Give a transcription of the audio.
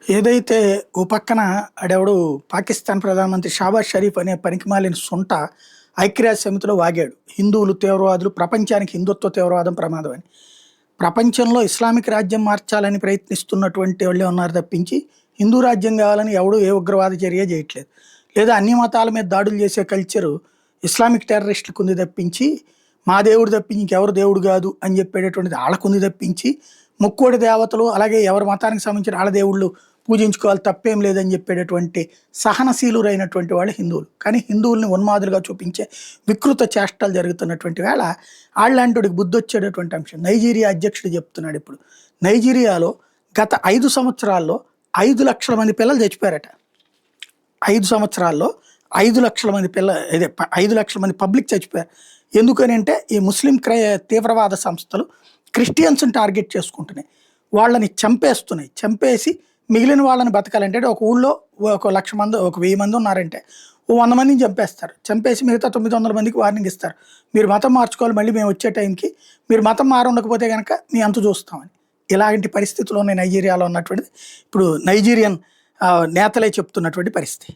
ఏదైతే ఓ పక్కన ఆడెవడు పాకిస్తాన్ ప్రధానమంత్రి షాబాజ్ షరీఫ్ అనే పనికిమాలిన సొంట ఐక్యరాజ్య సమితిలో వాగాడు. హిందువులు తీవ్రవాదులు, ప్రపంచానికి హిందుత్వ తీవ్రవాదం ప్రమాదం అని. ప్రపంచంలో ఇస్లామిక్ రాజ్యం మార్చాలని ప్రయత్నిస్తున్నటువంటి వాళ్ళే ఉన్నారు తప్పించి, హిందూ రాజ్యం కావాలని ఎవడు ఏ ఉగ్రవాద చర్య చేయట్లేదు. లేదా అన్ని మతాల మీద దాడులు చేసే కల్చరు ఇస్లామిక్ టెర్రరిస్టులకు ఉంది తప్పించి, మా దేవుడు తప్పించి ఇంకెవరు దేవుడు కాదు అని చెప్పేటటువంటిది వాళ్ళకుంది తప్పించి, ముక్కోడి దేవతలు అలాగే ఎవరి మతానికి సంబంధించిన వాళ్ళ దేవుళ్ళు పూజించుకోవాలి తప్పేం లేదని చెప్పేటటువంటి సహనశీలురైనటువంటి వాళ్ళు హిందువులు. కానీ హిందువుల్ని ఉన్మాదులుగా చూపించే వికృత చేష్టలు జరుగుతున్నటువంటి వేళ వాళ్ళంటికి బుద్ధి వచ్చేటటువంటి అంశం. నైజీరియా అధ్యక్షుడు చెప్తున్నాడు ఇప్పుడు. నైజీరియాలో గత 5 సంవత్సరాల్లో 5 లక్షల మంది పిల్లలు చచ్చిపోయారట. 5 సంవత్సరాల్లో 5 లక్షల మంది 5 లక్షల మంది పబ్లిక్ చచ్చిపోయారు. ఎందుకని అంటే ఈ ముస్లిం తీవ్రవాద సంస్థలు క్రిస్టియన్స్ని టార్గెట్ చేసుకుంటున్నాయి, వాళ్ళని చంపేస్తున్నాయి. చంపేసి మిగిలిన వాళ్ళని బతకాలంటే ఒక ఊళ్ళో 1,00,000 మంది 1,000 మంది ఉన్నారంటే 100 మందిని చంపేస్తారు. చంపేసి మిగతా 900 మందికి వార్నింగ్ ఇస్తారు, మీరు మతం మార్చుకోవాలి, మళ్ళీ మేము వచ్చే టైంకి మీరు మతం మారుండకపోతే కనుక మీ అంతు చూస్తామని. ఇలాంటి పరిస్థితుల్లోనే నైజీరియాలో ఉన్నటువంటిది ఇప్పుడు నైజీరియన్ నేతలే చెప్తున్నటువంటి పరిస్థితి.